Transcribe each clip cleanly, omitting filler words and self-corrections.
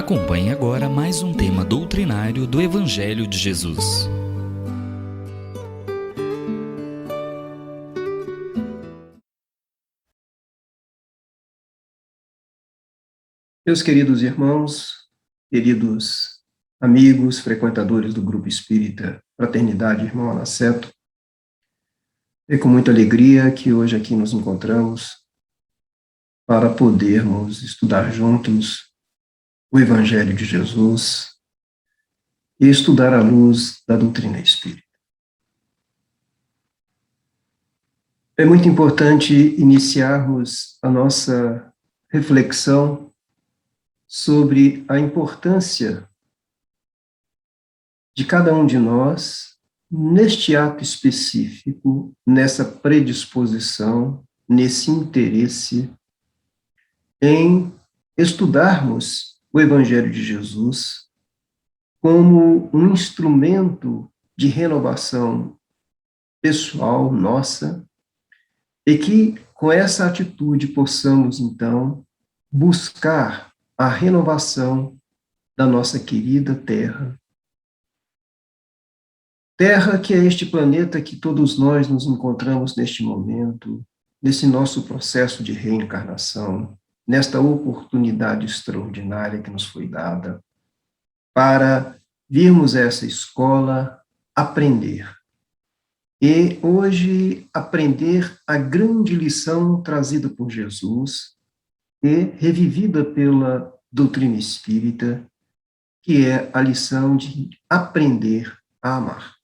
Acompanhe agora mais um tema doutrinário do Evangelho de Jesus. Meus queridos irmãos, queridos amigos, frequentadores do Grupo Espírita Fraternidade Irmão Anaceto, é com muita alegria que hoje aqui nos encontramos para podermos estudar juntos o Evangelho de Jesus e estudar à luz da doutrina espírita. É muito importante iniciarmos a nossa reflexão sobre a importância de cada um de nós neste ato específico, nessa predisposição, nesse interesse em estudarmos o Evangelho de Jesus como um instrumento de renovação pessoal nossa e que, com essa atitude, possamos, então, buscar a renovação da nossa querida Terra. Terra que é este planeta que todos nós nos encontramos neste momento, nesse nosso processo de reencarnação, nesta oportunidade extraordinária que nos foi dada para virmos a essa escola aprender. E hoje aprender a grande lição trazida por Jesus e revivida pela doutrina espírita, que é a lição de aprender a amar.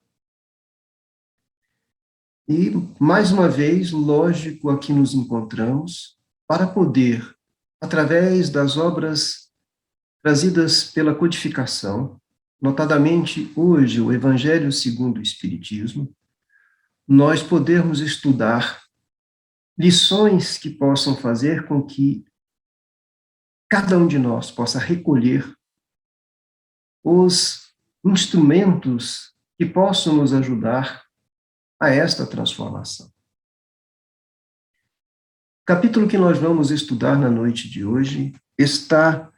E, mais uma vez, lógico, aqui nos encontramos para poder, através das obras trazidas pela codificação, notadamente hoje o Evangelho segundo o Espiritismo, nós podermos estudar lições que possam fazer com que cada um de nós possa recolher os instrumentos que possam nos ajudar a esta transformação. O capítulo que nós vamos estudar na noite de hoje está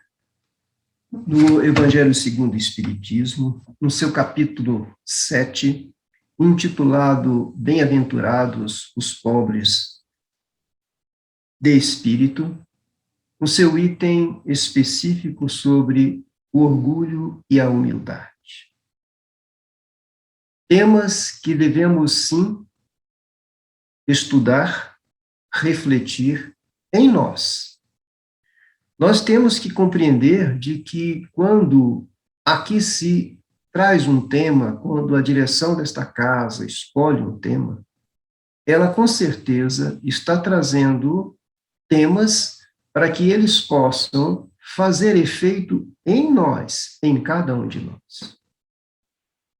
no Evangelho segundo o Espiritismo, no seu capítulo 7, intitulado Bem-aventurados os pobres de espírito, no seu item específico sobre o orgulho e a humildade. Temas que devemos, sim, estudar, refletir em nós. Nós temos que compreender de que quando aqui se traz um tema, quando a direção desta casa escolhe um tema, ela com certeza está trazendo temas para que eles possam fazer efeito em nós, em cada um de nós.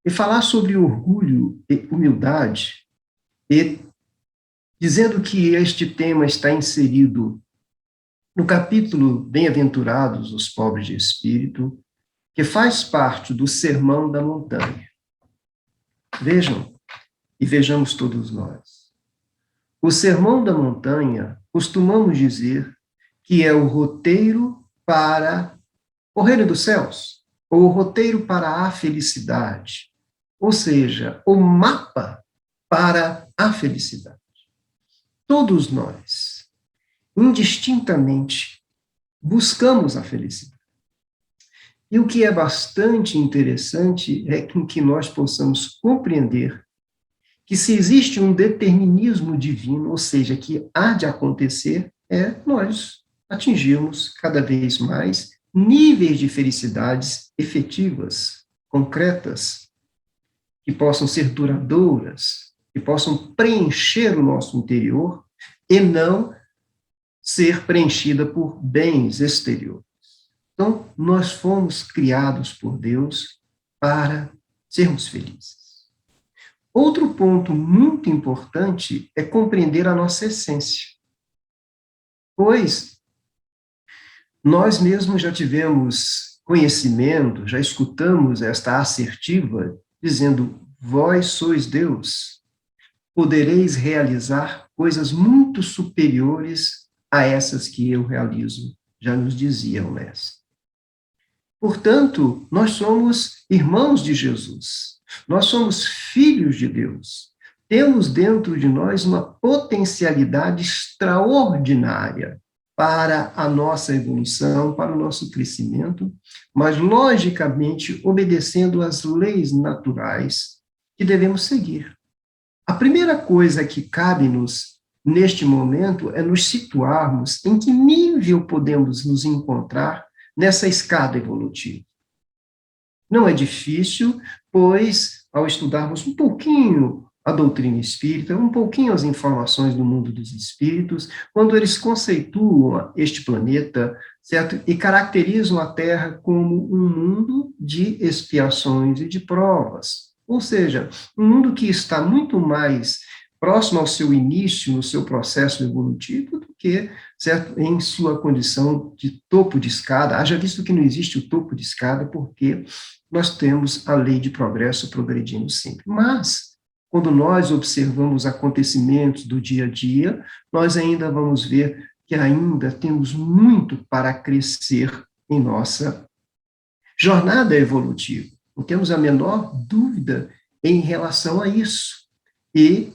E falar sobre orgulho e humildade, e dizendo que este tema está inserido no capítulo Bem-aventurados os pobres de espírito, que faz parte do Sermão da Montanha. Vejam, e vejamos todos nós. O Sermão da Montanha, costumamos dizer que é o roteiro para o reino dos céus, ou o roteiro para a felicidade, ou seja, o mapa para a felicidade. Todos nós, indistintamente, buscamos a felicidade. E o que é bastante interessante é que nós possamos compreender que se existe um determinismo divino, ou seja, que há de acontecer, é nós atingirmos cada vez mais níveis de felicidades efetivas, concretas, que possam ser duradouras, que possam preencher o nosso interior e não ser preenchida por bens exteriores. Então, nós fomos criados por Deus para sermos felizes. Outro ponto muito importante é compreender a nossa essência. Pois nós mesmos já tivemos conhecimento, já escutamos esta assertiva dizendo: vós sois Deus, podereis realizar coisas muito superiores a essas que eu realizo, já nos dizia o mestre. Portanto, nós somos irmãos de Jesus. Nós somos filhos de Deus. Temos dentro de nós uma potencialidade extraordinária para a nossa evolução, para o nosso crescimento, mas, logicamente, obedecendo às leis naturais que devemos seguir. A primeira coisa que cabe-nos neste momento é nos situarmos em que nível podemos nos encontrar nessa escada evolutiva. Não é difícil, pois, ao estudarmos um pouquinho a doutrina espírita, um pouquinho as informações do mundo dos espíritos, quando eles conceituam este planeta, certo? E caracterizam a Terra como um mundo de expiações e de provas. Ou seja, um mundo que está muito mais próximo ao seu início, no seu processo evolutivo, do que, certo, em sua condição de topo de escada. Haja visto que não existe o topo de escada, porque nós temos a lei de progresso progredindo sempre. Mas, quando nós observamos acontecimentos do dia a dia, nós ainda vamos ver que ainda temos muito para crescer em nossa jornada evolutiva. Não temos a menor dúvida em relação a isso. E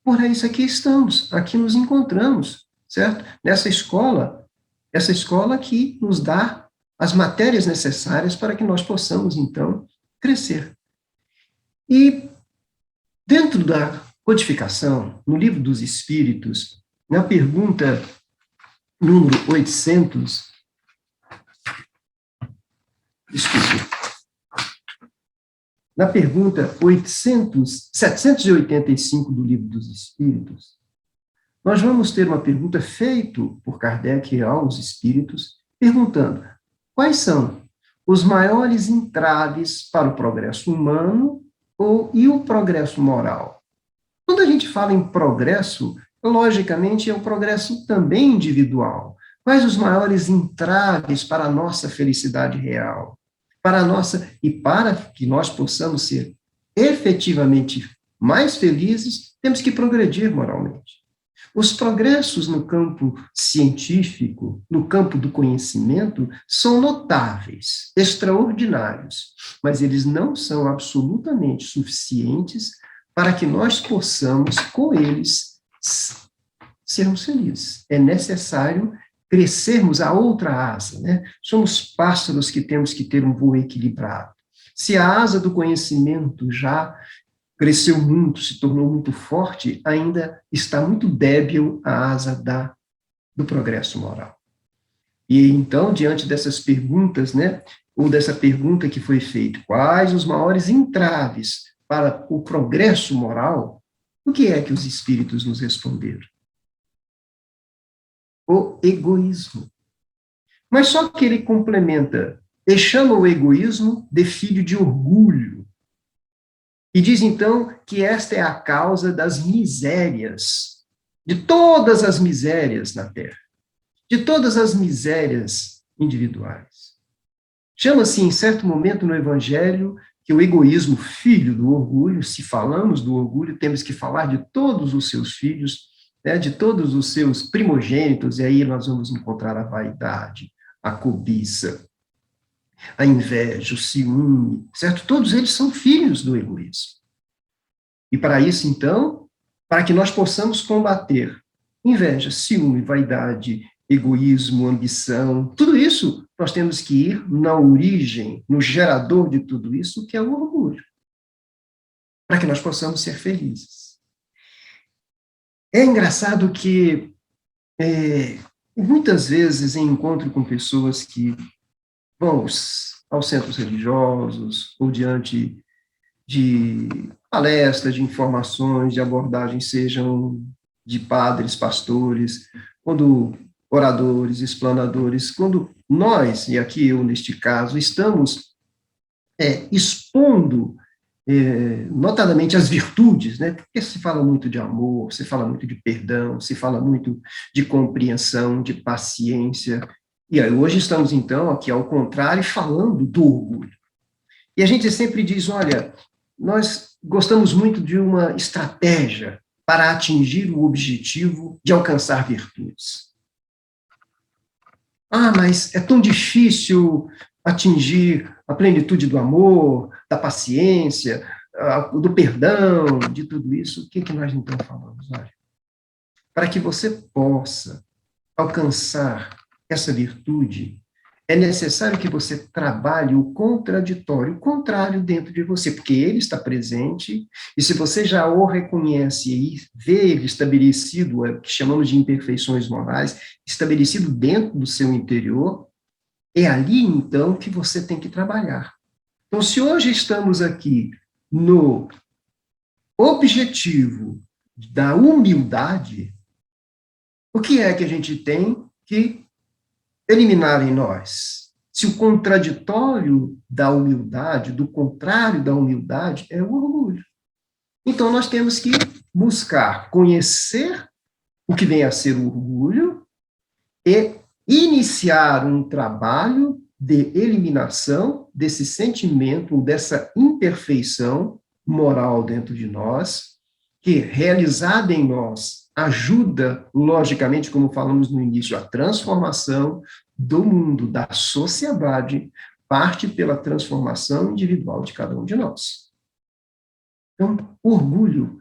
por isso aqui estamos, aqui nos encontramos, certo? Nessa escola, essa escola que nos dá as matérias necessárias para que nós possamos, então, crescer. E dentro da codificação, no Livro dos Espíritos, na pergunta número 800, desculpe, na pergunta 785 do Livro dos Espíritos, nós vamos ter uma pergunta feita por Kardec aos espíritos, perguntando: quais são os maiores entraves para o progresso humano e o progresso moral? Quando a gente fala em progresso, logicamente é um progresso também individual. Quais os maiores entraves para a nossa felicidade real? Para que nós possamos ser efetivamente mais felizes, temos que progredir moralmente. Os progressos no campo científico, no campo do conhecimento, são notáveis, extraordinários, mas eles não são absolutamente suficientes para que nós possamos, com eles, sermos felizes. É necessário crescermos a outra asa, né? Somos pássaros que temos que ter um voo equilibrado. Se a asa do conhecimento já cresceu muito, se tornou muito forte, ainda está muito débil a asa do progresso moral. E então, diante dessas perguntas, né, ou dessa pergunta que foi feita, quais os maiores entraves para o progresso moral, o que é que os espíritos nos responderam? O egoísmo. Mas só que ele complementa, e chama o egoísmo de filho de orgulho. E diz, então, que esta é a causa das misérias, de todas as misérias na Terra, de todas as misérias individuais. Chama-se, em certo momento no Evangelho, que o egoísmo, filho do orgulho, se falamos do orgulho, temos que falar de todos os seus filhos, né, de todos os seus primogênitos, e aí nós vamos encontrar a vaidade, a cobiça, a inveja, o ciúme, certo? Todos eles são filhos do egoísmo. E para isso, então, para que nós possamos combater inveja, ciúme, vaidade, egoísmo, ambição, tudo isso, nós temos que ir na origem, no gerador de tudo isso, que é o orgulho, para que nós possamos ser felizes. É engraçado que, muitas vezes, em encontro com pessoas que vão aos centros religiosos, ou diante de palestras, de informações, de abordagens, sejam de padres, pastores, quando oradores, explanadores, quando nós, e aqui eu neste caso, estamos expondo notadamente as virtudes, né? Porque se fala muito de amor, se fala muito de perdão, se fala muito de compreensão, de paciência. E aí, hoje estamos, então, aqui ao contrário, falando do orgulho. E a gente sempre diz, olha, nós gostamos muito de uma estratégia para atingir o objetivo de alcançar virtudes. Ah, mas é tão difícil atingir a plenitude do amor, da paciência, do perdão, de tudo isso, o que nós então falamos? Olha, para que você possa alcançar essa virtude, é necessário que você trabalhe o contraditório, o contrário dentro de você, porque ele está presente, e se você já o reconhece e vê ele estabelecido, o que chamamos de imperfeições morais, estabelecido dentro do seu interior, é ali, então, que você tem que trabalhar. Então, se hoje estamos aqui no objetivo da humildade, o que é que a gente tem que eliminar em nós? Se o contraditório da humildade, do contrário da humildade, é o orgulho. Então, nós temos que buscar conhecer o que vem a ser o orgulho e iniciar um trabalho de eliminação desse sentimento, dessa imperfeição moral dentro de nós, que, realizada em nós, ajuda, logicamente, como falamos no início, a transformação do mundo, da sociedade, parte pela transformação individual de cada um de nós. Então, orgulho,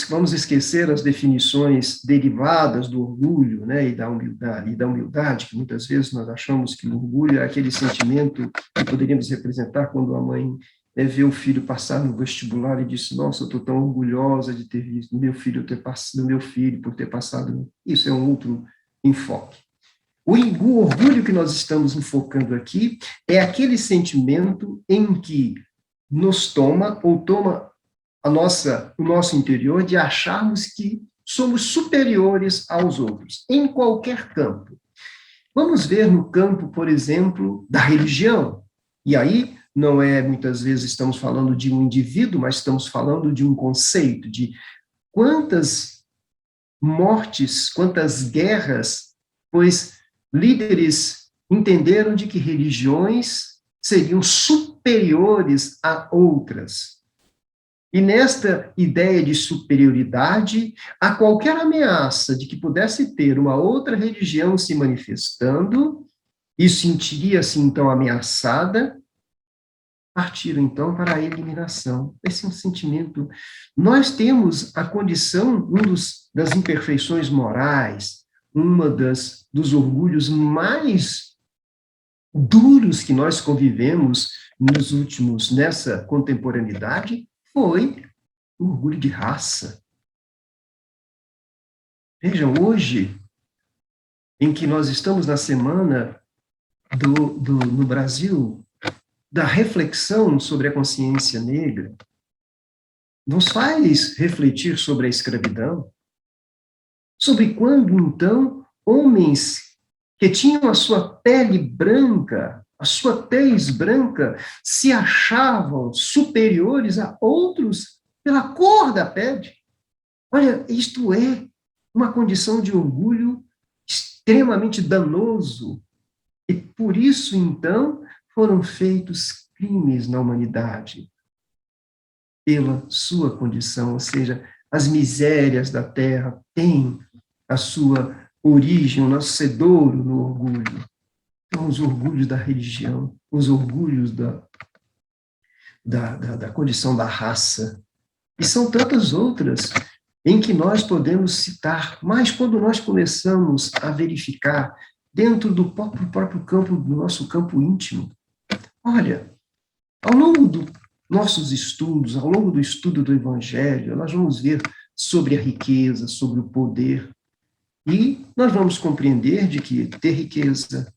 vamos esquecer as definições derivadas do orgulho, né, e da humildade, que muitas vezes nós achamos que o orgulho é aquele sentimento que poderíamos representar quando a mãe vê o filho passar no vestibular e diz: nossa, eu estou tão orgulhosa de ter visto meu filho por ter passado. Isso é um outro enfoque. O orgulho que nós estamos enfocando aqui é aquele sentimento em que nos toma o nosso interior de acharmos que somos superiores aos outros, em qualquer campo. Vamos ver no campo, por exemplo, da religião. E aí, não é, muitas vezes, estamos falando de um indivíduo, mas estamos falando de um conceito, de quantas mortes, quantas guerras, pois líderes entenderam de que religiões seriam superiores a outras. E nesta ideia de superioridade, a qualquer ameaça de que pudesse ter uma outra religião se manifestando, e sentiria-se então ameaçada, partiram então para a eliminação. Esse é um sentimento. Nós temos a condição, das imperfeições morais, dos orgulhos mais duros que nós convivemos nessa contemporaneidade, foi o orgulho de raça. Vejam, hoje, em que nós estamos na semana no Brasil, da reflexão sobre a consciência negra, nos faz refletir sobre a escravidão, sobre quando, então, homens que tinham a sua pele branca, a sua tez branca, se achavam superiores a outros pela cor da pele. Olha, isto é uma condição de orgulho extremamente danoso. E por isso, então, foram feitos crimes na humanidade pela sua condição, ou seja, as misérias da terra têm a sua origem, o nascedouro no orgulho. Então, os orgulhos da religião, os orgulhos da condição da raça, e são tantas outras em que nós podemos citar, mas quando nós começamos a verificar dentro do próprio campo, do nosso campo íntimo, olha, ao longo dos nossos estudos, ao longo do estudo do Evangelho, nós vamos ver sobre a riqueza, sobre o poder, e nós vamos compreender de que ter riqueza,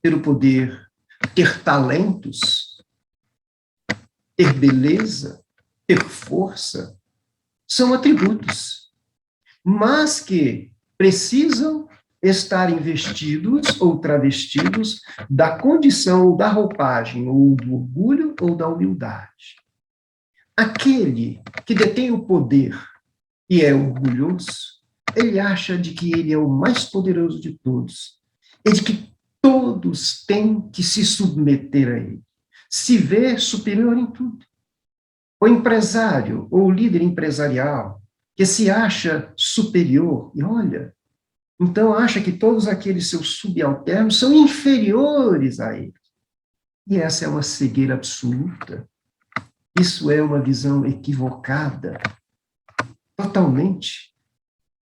ter o poder, ter talentos, ter beleza, ter força, são atributos, mas que precisam estar investidos ou travestidos da condição, da roupagem, ou do orgulho ou da humildade. Aquele que detém o poder e é orgulhoso, ele acha de que ele é o mais poderoso de todos, e de que todos têm que se submeter a ele, se vê superior em tudo. O empresário ou o líder empresarial que se acha superior, e olha, Então acha que todos aqueles seus subalternos são inferiores a ele. E essa é uma cegueira absoluta. Isso é uma visão equivocada, totalmente.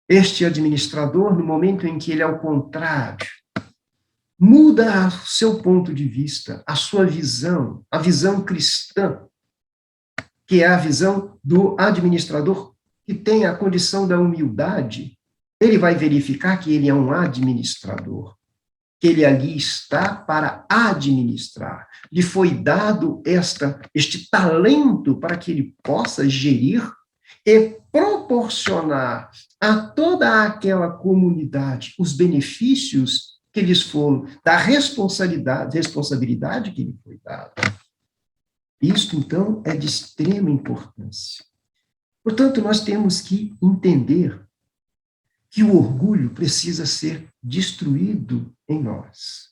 Este administrador, no momento em que ele, ao contrário, muda o seu ponto de vista, a sua visão, a visão cristã, que é a visão do administrador que tem a condição da humildade, ele vai verificar que ele é um administrador, que ele ali está para administrar. Lhe foi dado este talento para que ele possa gerir e proporcionar a toda aquela comunidade os benefícios que lhes foram, da responsabilidade que lhe foi dada. Isto, então, é de extrema importância. Portanto, nós temos que entender que o orgulho precisa ser destruído em nós,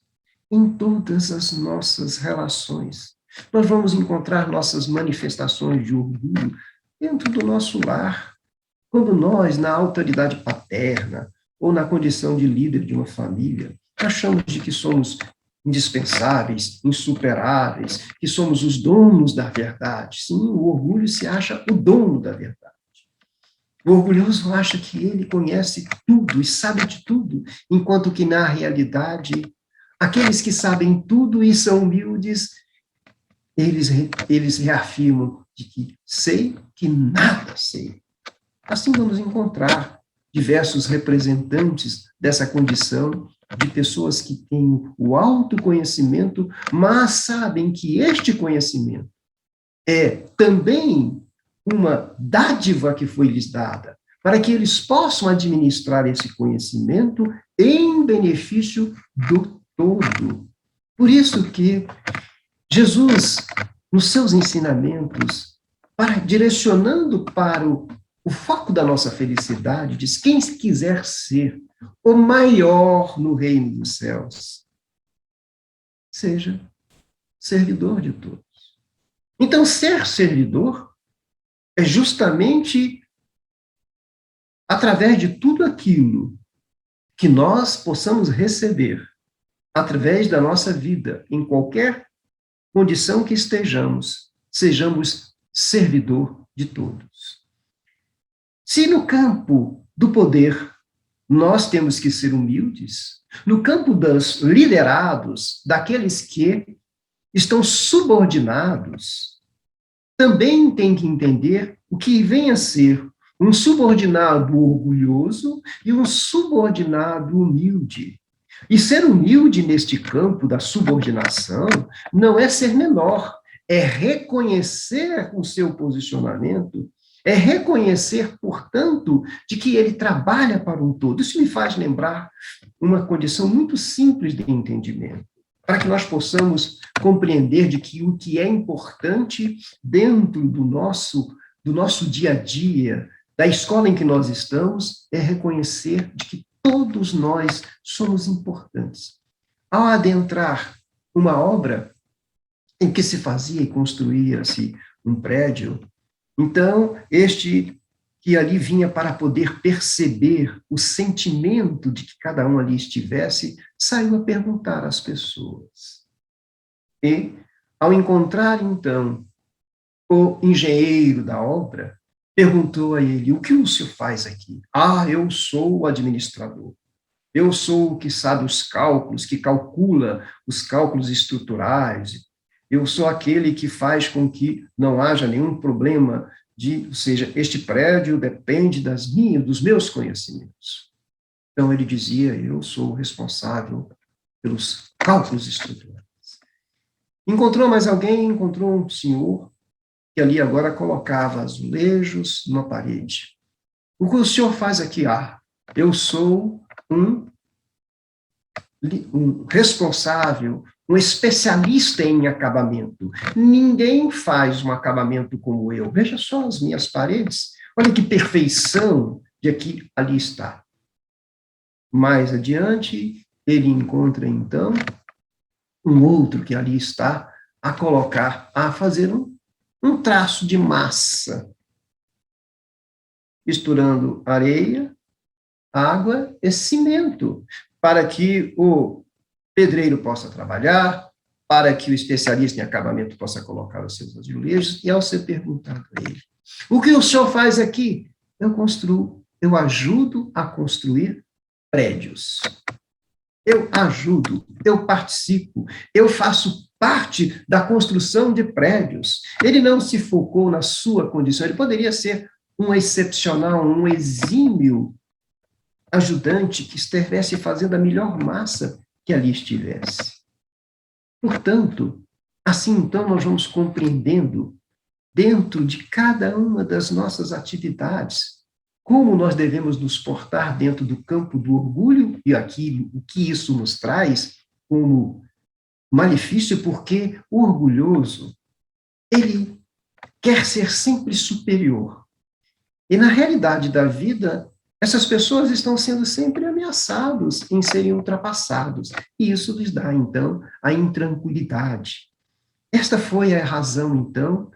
em todas as nossas relações. Nós vamos encontrar nossas manifestações de orgulho dentro do nosso lar, quando nós, na autoridade paterna, ou na condição de líder de uma família, achamos de que somos indispensáveis, insuperáveis, que somos os donos da verdade. Sim, o orgulho se acha o dono da verdade. O orgulhoso acha que ele conhece tudo e sabe de tudo, enquanto que, na realidade, aqueles que sabem tudo e são humildes, eles reafirmam de que sei que nada sei. Assim vamos encontrar diversos representantes dessa condição de pessoas que têm o autoconhecimento, mas sabem que este conhecimento é também uma dádiva que foi lhes dada, para que eles possam administrar esse conhecimento em benefício do todo. Por isso que Jesus, nos seus ensinamentos, direcionando para o foco da nossa felicidade, diz: quem quiser ser o maior no reino dos céus, seja servidor de todos. Então, ser servidor é justamente através de tudo aquilo que nós possamos receber, através da nossa vida, em qualquer condição que estejamos, sejamos servidor de todos. Se no campo do poder nós temos que ser humildes, no campo dos liderados, daqueles que estão subordinados, também tem que entender o que vem a ser um subordinado orgulhoso e um subordinado humilde. E ser humilde neste campo da subordinação não é ser menor, é reconhecer o seu posicionamento, é reconhecer, portanto, de que ele trabalha para um todo. Isso me faz lembrar uma condição muito simples de entendimento, para que nós possamos compreender de que o que é importante dentro do nosso dia a dia, da escola em que nós estamos, é reconhecer de que todos nós somos importantes. Ao adentrar uma obra em que se fazia e construía-se um prédio, então, este que ali vinha para poder perceber o sentimento de que cada um ali estivesse, saiu a perguntar às pessoas. E, ao encontrar, então, o engenheiro da obra, perguntou a ele: o que o senhor faz aqui? Ah, eu sou o administrador. Eu sou o que sabe os cálculos, que calcula os cálculos estruturais. Eu sou aquele que faz com que não haja nenhum problema ou seja, este prédio depende dos meus conhecimentos. Então ele dizia: eu sou o responsável pelos cálculos estruturais. Encontrou mais alguém? Encontrou um senhor que ali agora colocava azulejos numa parede. O que o senhor faz aqui? Ah, eu sou um responsável, um especialista em acabamento. Ninguém faz um acabamento como eu. Veja só as minhas paredes. Olha que perfeição de aqui, ali está. Mais adiante, ele encontra, então, um outro que ali está a fazer um traço de massa, misturando areia Água é cimento para que o pedreiro possa trabalhar, para que o especialista em acabamento possa colocar os seus azulejos, e ao ser perguntado a ele, o que o senhor faz aqui? Eu construo, eu ajudo a construir prédios. Eu ajudo, eu participo, eu faço parte da construção de prédios. Ele não se focou na sua condição, ele poderia ser um excepcional, um exímio ajudante que estivesse fazendo a melhor massa que ali estivesse. Portanto, assim então nós vamos compreendendo dentro de cada uma das nossas atividades como nós devemos nos portar dentro do campo do orgulho e aquilo, o que isso nos traz como malefício, porque o orgulhoso, ele quer ser sempre superior. E na realidade da vida, essas pessoas estão sendo sempre ameaçados em serem ultrapassados. E isso lhes dá, então, a intranquilidade. Esta foi a razão, então,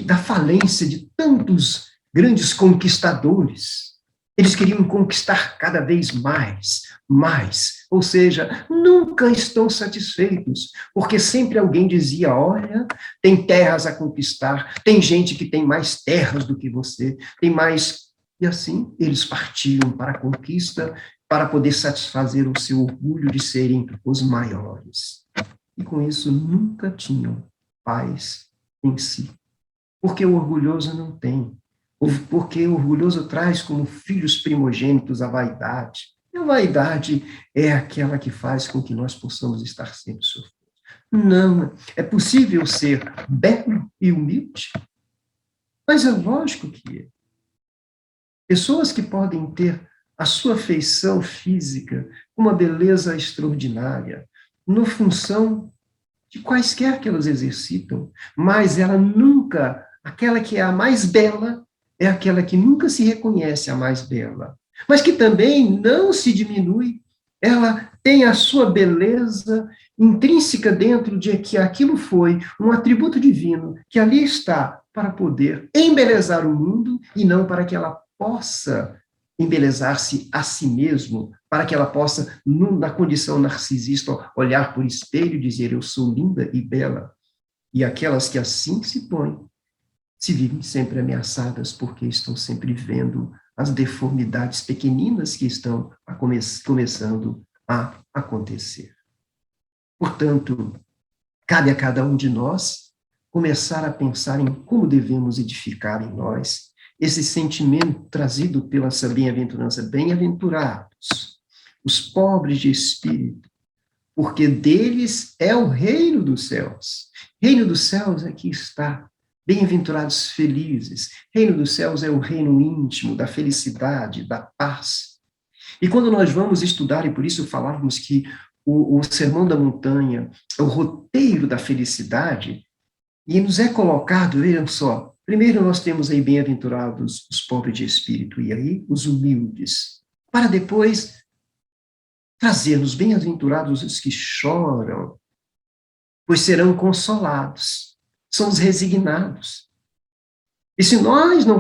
da falência de tantos grandes conquistadores. Eles queriam conquistar cada vez mais, mais. Ou seja, nunca estão satisfeitos, porque sempre alguém dizia, olha, tem terras a conquistar, tem gente que tem mais terras do que você, tem mais... E assim, eles partiam para a conquista, para poder satisfazer o seu orgulho de serem os maiores. E com isso, nunca tinham paz em si. Porque o orgulhoso não tem. Porque o orgulhoso traz como filhos primogênitos a vaidade. E a vaidade é aquela que faz com que nós possamos estar sempre sofrendo. Não, é possível ser belo e humilde, mas é lógico que é. Pessoas que podem ter a sua feição física, uma beleza extraordinária, no função de quaisquer que elas exercitam, mas ela nunca, aquela que é a mais bela, é aquela que nunca se reconhece a mais bela, mas que também não se diminui, ela tem a sua beleza intrínseca dentro de que aquilo foi um atributo divino, que ali está para poder embelezar o mundo e não para que ela possa embelezar-se a si mesmo, para que ela possa, na condição narcisista, olhar por espelho e dizer, eu sou linda e bela. E aquelas que assim se põem, se vivem sempre ameaçadas, porque estão sempre vendo as deformidades pequeninas que estão começando a acontecer. Portanto, cabe a cada um de nós começar a pensar em como devemos edificar em nós esse sentimento trazido pela essa bem-aventurança, bem-aventurados, os pobres de espírito, porque deles é o reino dos céus. Reino dos céus aqui está. Bem-aventurados felizes. Reino dos céus é o reino íntimo da felicidade, da paz. E quando nós vamos estudar, e por isso falarmos que o Sermão da Montanha é o roteiro da felicidade, e nos é colocado, vejam só, primeiro nós temos aí bem-aventurados os pobres de espírito, e aí os humildes, para depois trazer-nos bem-aventurados os que choram, pois serão consolados, são os resignados. E se nós não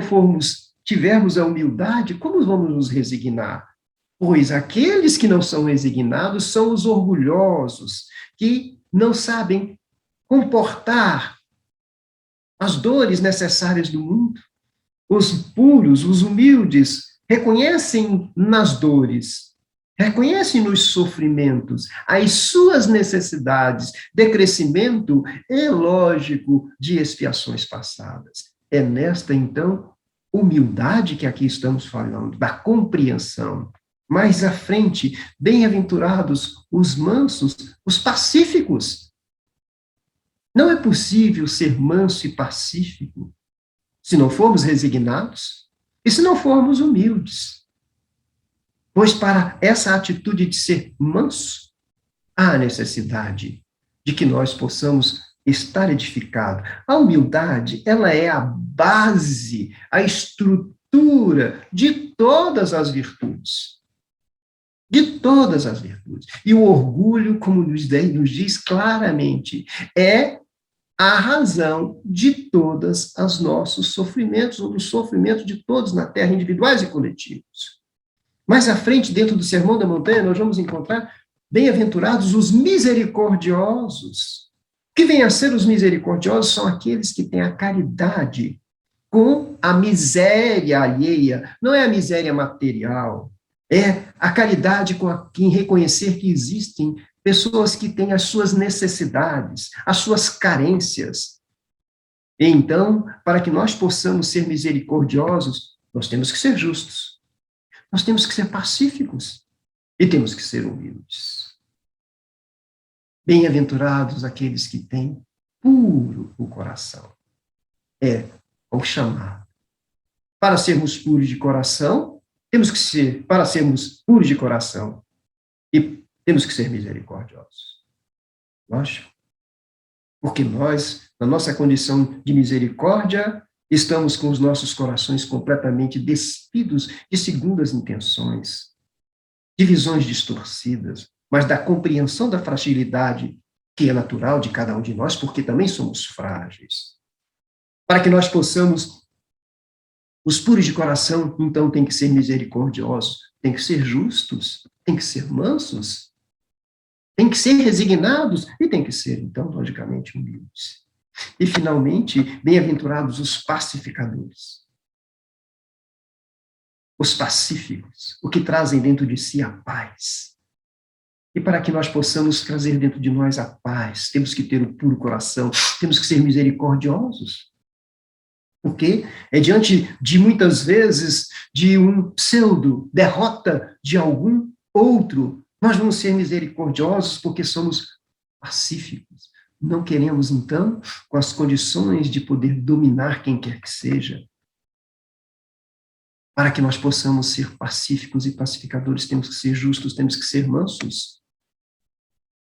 tivermos a humildade, como vamos nos resignar? Pois aqueles que não são resignados são os orgulhosos, que não sabem comportar as dores necessárias do mundo. Os puros, os humildes, reconhecem nas dores, reconhecem nos sofrimentos as suas necessidades de crescimento, é lógico, de expiações passadas. É nesta, então, humildade que aqui estamos falando, da compreensão. Mais à frente, bem-aventurados os mansos, os pacíficos. Não é possível ser manso e pacífico se não formos resignados e se não formos humildes. Pois para essa atitude de ser manso, há a necessidade de que nós possamos estar edificados. A humildade, ela é a base, a estrutura de todas as virtudes. De todas as virtudes. E o orgulho, como nos diz claramente, é a razão de todos os nossos sofrimentos, ou do sofrimento de todos na Terra, individuais e coletivos. Mais à frente, dentro do Sermão da Montanha, nós vamos encontrar bem-aventurados os misericordiosos. O que vem a ser os misericordiosos são aqueles que têm a caridade com a miséria alheia. Não é a miséria material, é a caridade em reconhecer que existem pessoas que têm as suas necessidades, as suas carências. E então, para que nós possamos ser misericordiosos, nós temos que ser justos, nós temos que ser pacíficos e temos que ser humildes. Bem-aventurados aqueles que têm puro o coração. É o chamado. Para sermos puros de coração, para sermos puros de coração, e temos que ser misericordiosos. Lógico. Porque nós, na nossa condição de misericórdia, estamos com os nossos corações completamente despidos de segundas intenções, de visões distorcidas, mas da compreensão da fragilidade que é natural de cada um de nós, porque também somos frágeis. Para que nós possamos, os puros de coração, então, tem que ser misericordiosos, tem que ser justos, tem que ser mansos, tem que ser resignados e tem que ser, então, logicamente, humildes. E, finalmente, bem-aventurados os pacificadores. Os pacíficos, o que trazem dentro de si a paz. E para que nós possamos trazer dentro de nós a paz, temos que ter o puro coração, temos que ser misericordiosos. Porque é diante de, muitas vezes, de um pseudo-derrota de algum outro, nós vamos ser misericordiosos porque somos pacíficos. Não queremos, então, com as condições de poder dominar quem quer que seja. Para que nós possamos ser pacíficos e pacificadores, temos que ser justos, temos que ser mansos,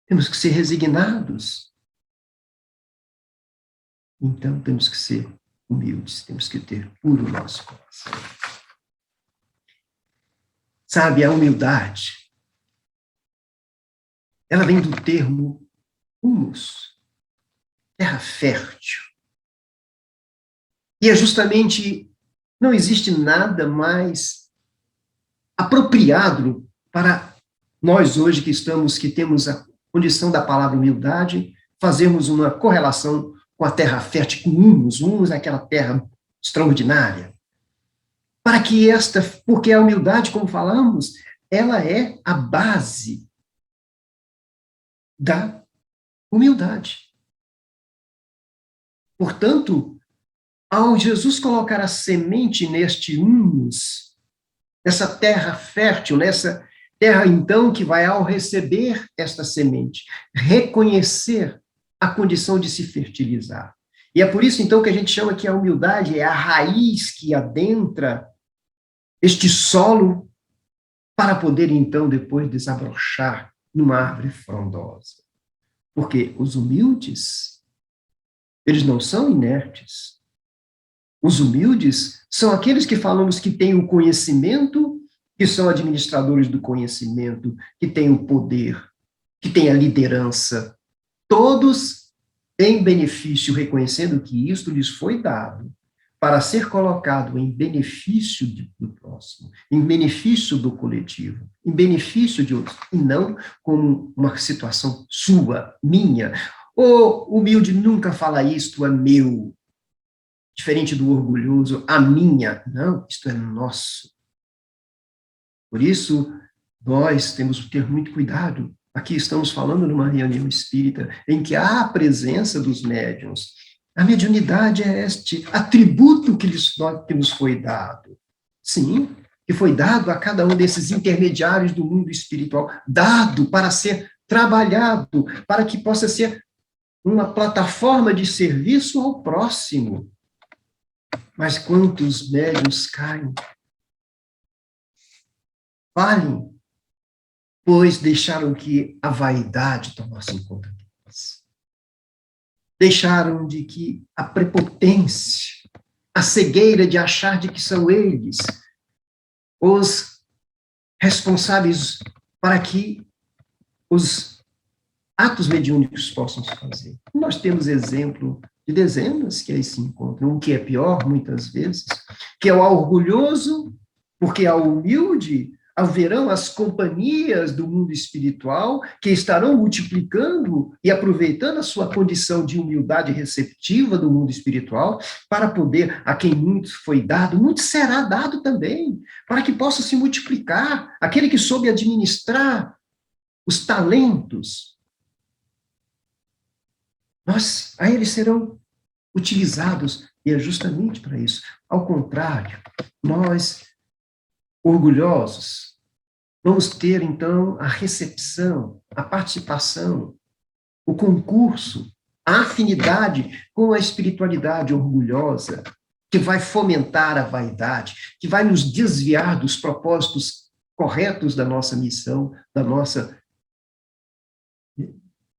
temos que ser resignados. Então, temos que ser humildes, temos que ter puro o nosso coração. Sabe, a humildade, ela vem do termo humus, terra fértil. E é justamente, não existe nada mais apropriado para nós hoje que temos a condição da palavra humildade, fazermos uma correlação com a terra fértil, com humus. Humus é aquela terra extraordinária. Para que porque a humildade, como falamos, ela é a base da humildade. Portanto, ao Jesus colocar a semente neste humus, nessa terra fértil, nessa terra, então, que vai, ao receber esta semente, reconhecer a condição de se fertilizar. E é por isso, então, que a gente chama que a humildade é a raiz que adentra este solo para poder, então, depois desabrochar numa árvore frondosa. Porque os humildes, eles não são inertes. Os humildes são aqueles que falamos que têm o conhecimento, que são administradores do conhecimento, que têm o poder, que têm a liderança, todos em benefício, reconhecendo que isto lhes foi dado para ser colocado em benefício do próximo, em benefício do coletivo, em benefício de outros, e não como uma situação sua, minha. O humilde nunca fala isto é meu, diferente do orgulhoso, a minha. Não, isto é nosso. Por isso, nós temos que ter muito cuidado. Aqui estamos falando numa reunião espírita em que há a presença dos médiuns. A mediunidade é este atributo que nos foi dado. Sim, que foi dado a cada um desses intermediários do mundo espiritual, dado para ser trabalhado, para que possa ser uma plataforma de serviço ao próximo. Mas quantos médiuns caem? Falem, pois deixaram que a vaidade tomasse conta deles. Deixaram de que a prepotência, a cegueira de achar de que são eles os responsáveis para que os atos mediúnicos possam se fazer. Nós temos exemplo de dezenas que aí se encontram. O que é pior, muitas vezes, que é o orgulhoso, porque ao humilde, haverão as companhias do mundo espiritual que estarão multiplicando e aproveitando a sua condição de humildade receptiva do mundo espiritual para poder, a quem muito foi dado, muito será dado também, para que possa se multiplicar. Aquele que soube administrar os talentos, a eles serão utilizados, e é justamente para isso. Ao contrário, nós, orgulhosos, vamos ter, então, a recepção, a participação, o concurso, a afinidade com a espiritualidade orgulhosa, que vai fomentar a vaidade, que vai nos desviar dos propósitos corretos da nossa missão, da nossa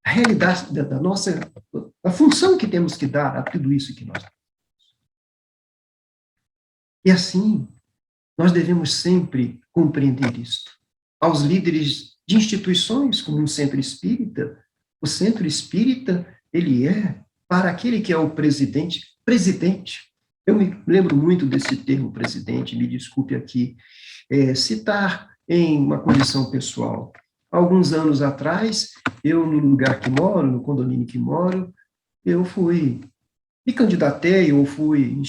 realidade, da função que temos que dar a tudo isso que nós temos. E assim, nós devemos sempre compreender isto. Aos líderes de instituições, como um centro espírita, o centro espírita, ele é, para aquele que é o presidente, presidente. Eu me lembro muito desse termo presidente, me desculpe aqui, citar em uma condição pessoal. Alguns anos atrás, eu, no lugar que moro, no condomínio que moro, eu me candidatei, ou fui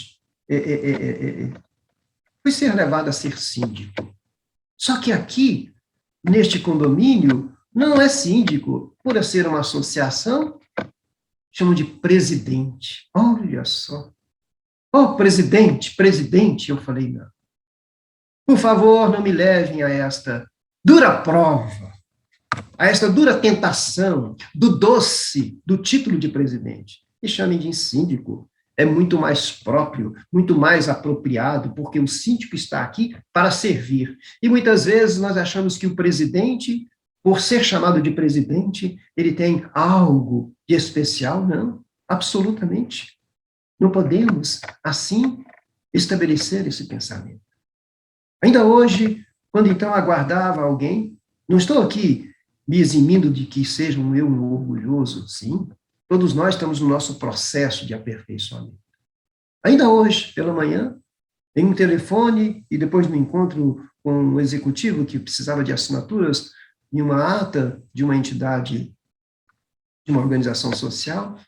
ser levado a ser síndico. Só que aqui, neste condomínio, não é síndico, por ser uma associação, chamam de presidente. Olha só. Oh, presidente, eu falei, não. Por favor, não me levem a esta dura prova, a esta dura tentação do doce, do título de presidente. Me chamem de síndico. É muito mais próprio, muito mais apropriado, porque o síndico está aqui para servir. E muitas vezes nós achamos que o presidente, por ser chamado de presidente, ele tem algo de especial. Não, absolutamente. Não podemos, assim, estabelecer esse pensamento. Ainda hoje, quando então aguardava alguém, não estou aqui me eximindo de que seja um orgulhoso, sim. Todos nós estamos no nosso processo de aperfeiçoamento. Ainda hoje, pela manhã, em um telefone, e depois no encontro com um executivo que precisava de assinaturas em uma ata de uma entidade, de uma organização social,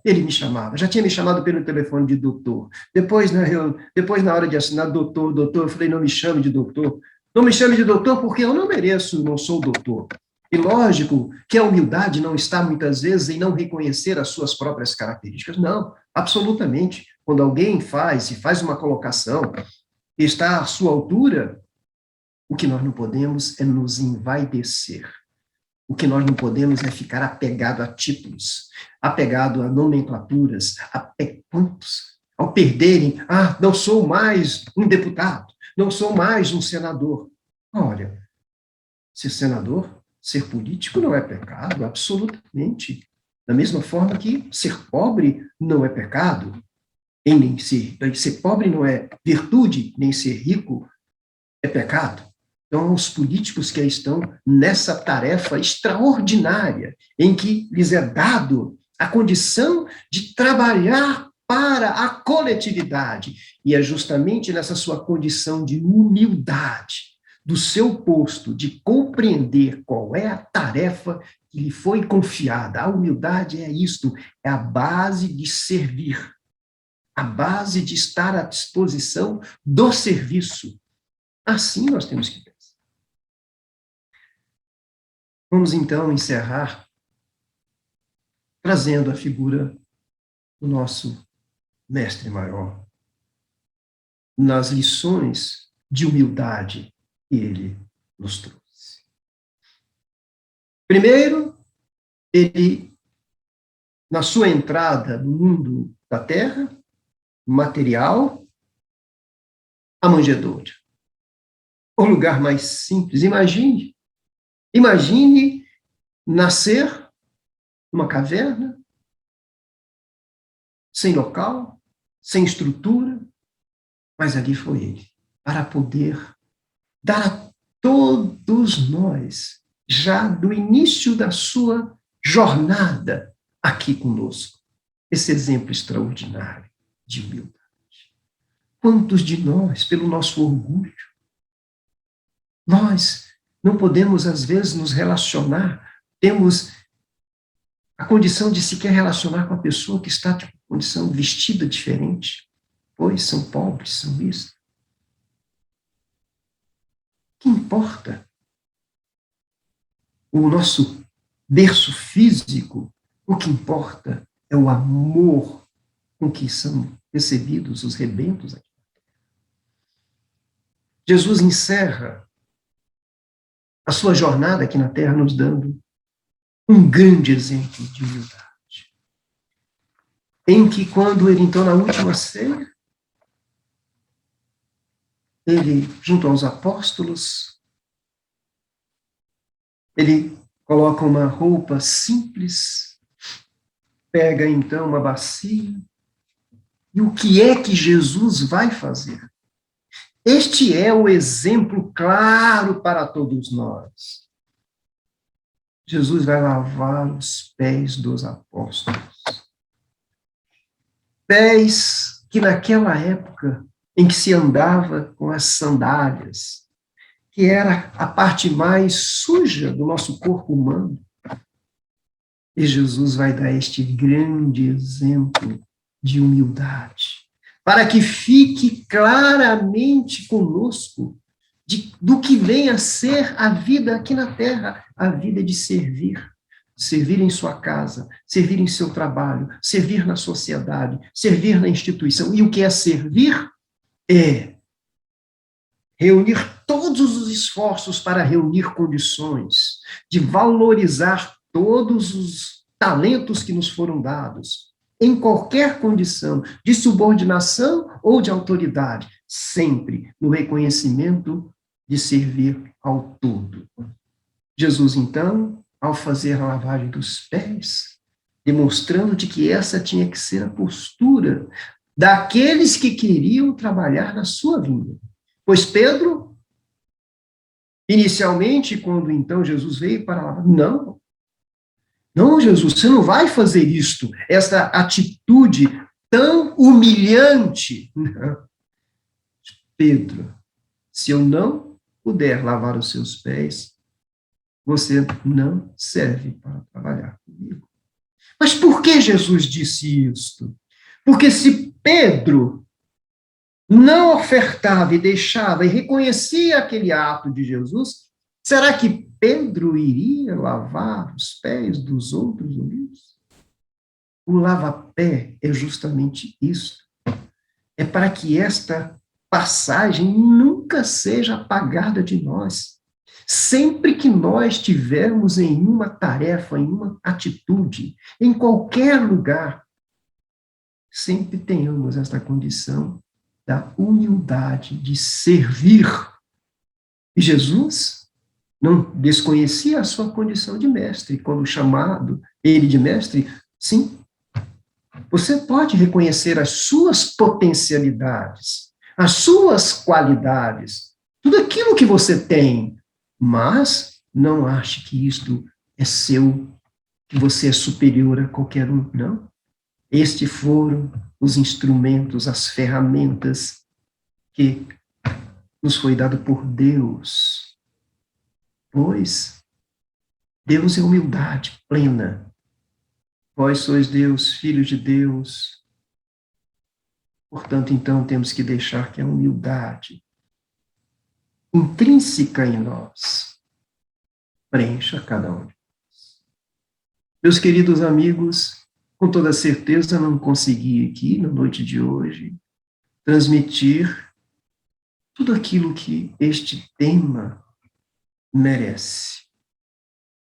ele me chamava, já tinha me chamado pelo telefone de doutor. Depois, na hora de assinar, doutor, eu falei, não me chame de doutor. Não me chame de doutor porque eu não mereço, não sou doutor. E lógico que a humildade não está, muitas vezes, em não reconhecer as suas próprias características. Não, absolutamente. Quando alguém faz uma colocação que está à sua altura, o que nós não podemos é nos envaidecer. O que nós não podemos é ficar apegado a títulos, apegado a nomenclaturas, quantos, ao perderem, não sou mais um deputado, não sou mais um senador. Olha, ser senador, ser político não é pecado, absolutamente. Da mesma forma que ser pobre não é pecado, e nem ser pobre não é virtude, nem ser rico é pecado. Então, os políticos que estão nessa tarefa extraordinária, em que lhes é dado a condição de trabalhar para a coletividade, e é justamente nessa sua condição de humildade, do seu posto, de compreender qual é a tarefa que lhe foi confiada. A humildade é isto, é a base de servir, a base de estar à disposição do serviço. Assim nós temos que pensar. Vamos, então, encerrar trazendo a figura do nosso mestre maior, nas lições de humildade que ele nos trouxe. Primeiro, ele, na sua entrada no mundo da terra, material, a manjedoura. O lugar mais simples. Imagine nascer numa caverna, sem local, sem estrutura, mas ali foi ele, para poder dar a todos nós, já do início da sua jornada aqui conosco, esse exemplo extraordinário de humildade. Quantos de nós, pelo nosso orgulho, Nós não podemos, às vezes, nos relacionar, temos a condição de sequer relacionar com a pessoa que está de condição vestida diferente, pois são pobres, são isso. O que importa? O nosso berço físico, o que importa é o amor com que são recebidos os rebentos aqui. Jesus encerra a sua jornada aqui na Terra nos dando um grande exemplo de humildade. Em que, quando ele, então, na última ceia, ele, junto aos apóstolos, ele coloca uma roupa simples, pega, então, uma bacia, e o que é que Jesus vai fazer? Este é o exemplo claro para todos nós. Jesus vai lavar os pés dos apóstolos. Pés que naquela época em que se andava com as sandálias, que era a parte mais suja do nosso corpo humano. E Jesus vai dar este grande exemplo de humildade, para que fique claramente conosco do que vem a ser a vida aqui na Terra, a vida de servir. Servir em sua casa, servir em seu trabalho, servir na sociedade, servir na instituição. E o que é servir? É reunir todos os esforços para reunir condições, de valorizar todos os talentos que nos foram dados, em qualquer condição, de subordinação ou de autoridade, sempre no reconhecimento de servir ao todo. Jesus, então, ao fazer a lavagem dos pés, demonstrando de que essa tinha que ser a postura daqueles que queriam trabalhar na sua vinda. Pois Pedro, inicialmente, quando então Jesus veio para lavar, não, Jesus, você não vai fazer isto, essa atitude tão humilhante. Não. Pedro, se eu não puder lavar os seus pés, você não serve para trabalhar comigo. Mas por que Jesus disse isto? Porque se Pedro não ofertava e deixava e reconhecia aquele ato de Jesus, será que Pedro iria lavar os pés dos outros unidos? O lava-pé é justamente isso. É para que esta passagem nunca seja apagada de nós. Sempre que nós tivermos em uma tarefa, em uma atitude, em qualquer lugar, sempre tenhamos esta condição da humildade de servir. E Jesus não desconhecia a sua condição de mestre. Quando chamado ele de mestre, sim, você pode reconhecer as suas potencialidades, as suas qualidades, tudo aquilo que você tem, mas não ache que isto é seu, que você é superior a qualquer um, não. Estes foram os instrumentos, as ferramentas que nos foi dado por Deus. Pois Deus é humildade plena. Vós sois Deus, filhos de Deus. Portanto, então, temos que deixar que a humildade intrínseca em nós preencha cada um de nós. Meus queridos amigos, com toda certeza não consegui aqui, na noite de hoje, transmitir tudo aquilo que este tema merece.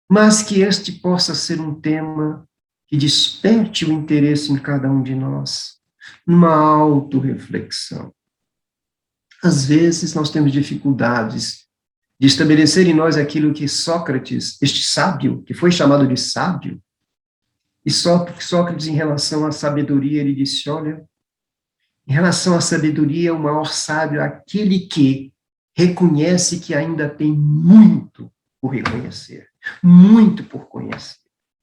Mas que este possa ser um tema que desperte o interesse em cada um de nós, numa autorreflexão. Às vezes nós temos dificuldades de estabelecer em nós aquilo que Sócrates, este sábio, que foi chamado de sábio, e Sócrates, em relação à sabedoria, ele disse, olha, em relação à sabedoria, o maior sábio é aquele que reconhece que ainda tem muito por reconhecer, muito por conhecer.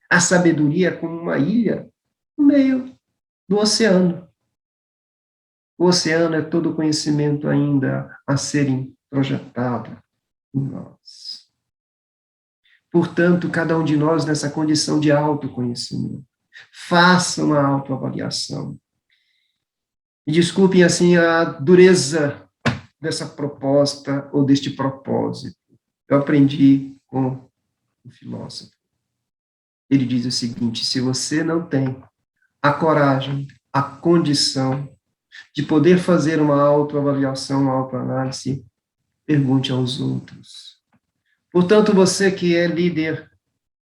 A sabedoria é como uma ilha no meio do oceano. O oceano é todo o conhecimento ainda a ser projetado, em nós. Portanto, cada um de nós nessa condição de autoconhecimento, faça uma autoavaliação. E desculpem, assim, a dureza dessa proposta ou deste propósito. Eu aprendi com um filósofo. Ele diz o seguinte: se você não tem a coragem, a condição de poder fazer uma autoavaliação, uma autoanálise, pergunte aos outros. Portanto, você que é líder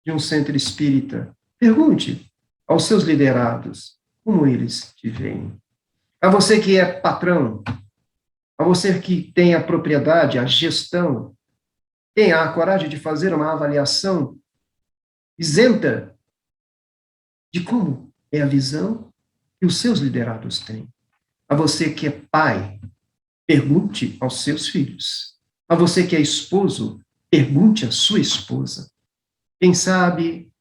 de um centro espírita, pergunte aos seus liderados como eles te veem. A você que é patrão, a você que tem a propriedade, a gestão, tenha a coragem de fazer uma avaliação isenta de como é a visão que os seus liderados têm. A você que é pai, pergunte aos seus filhos. A você que é esposo, pergunte à sua esposa. Quem sabe,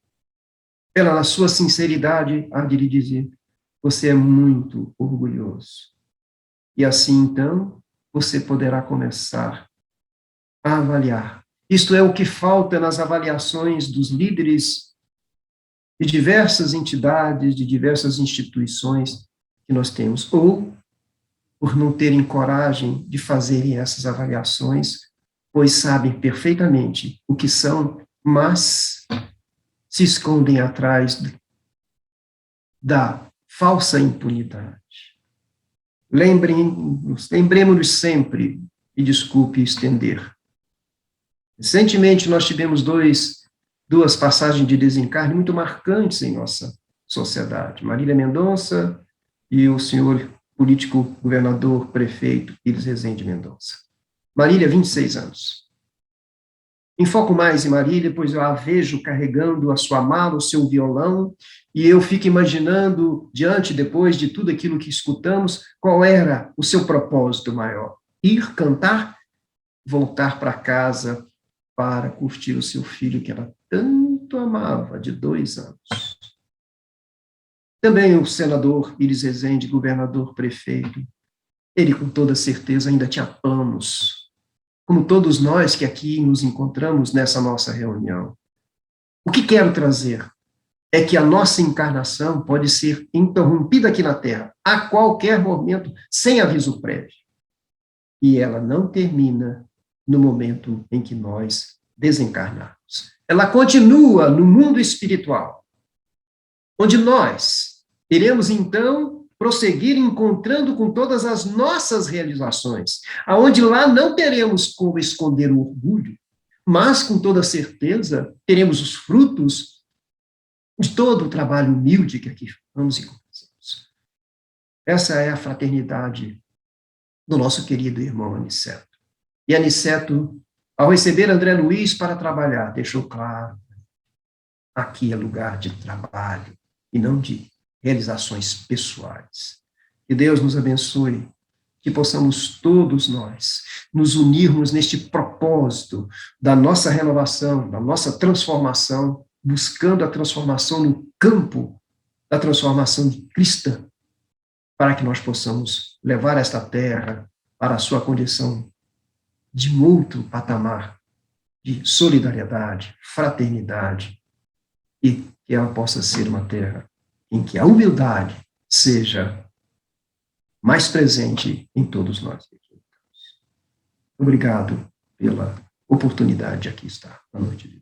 ela, na sua sinceridade, há de lhe dizer: você é muito orgulhoso. E assim, então, você poderá começar a avaliar. Isto é o que falta nas avaliações dos líderes de diversas entidades, de diversas instituições que nós temos, ou por não terem coragem de fazerem essas avaliações, pois sabem perfeitamente o que são, mas se escondem atrás da falsa impunidade. Lembremos-nos sempre, e desculpe estender. Recentemente nós tivemos duas passagens de desencarne muito marcantes em nossa sociedade. Marília Mendonça e o senhor político, governador, prefeito, Iris Rezende Mendonça. Marília, 26 anos. Enfoco mais em Marília, pois eu a vejo carregando a sua mala, o seu violão, e eu fico imaginando, depois de tudo aquilo que escutamos, qual era o seu propósito maior. Ir cantar, voltar para casa para curtir o seu filho que ela tanto amava, de 2 anos. Também o senador Iris Rezende, governador, prefeito, ele com toda certeza ainda tinha planos, como todos nós que aqui nos encontramos nessa nossa reunião. O que quero trazer é que a nossa encarnação pode ser interrompida aqui na Terra, a qualquer momento, sem aviso prévio. E ela não termina no momento em que nós desencarnarmos. Ela continua no mundo espiritual, onde nós iremos, então, prosseguir encontrando com todas as nossas realizações, aonde lá não teremos como esconder o orgulho, mas, com toda certeza, teremos os frutos de todo o trabalho humilde que aqui vamos e começamos. Essa é a fraternidade do nosso querido irmão Aniceto. E Aniceto, ao receber André Luiz para trabalhar, deixou claro: aqui é lugar de trabalho e não de realizações pessoais. Que Deus nos abençoe, que possamos todos nós nos unirmos neste propósito da nossa renovação, da nossa transformação, buscando a transformação no campo da transformação cristã, para que nós possamos levar esta terra para a sua condição de um outro patamar de solidariedade, fraternidade, e que ela possa ser uma terra em que a humildade seja mais presente em todos nós. Obrigado pela oportunidade de aqui estar na noite de hoje.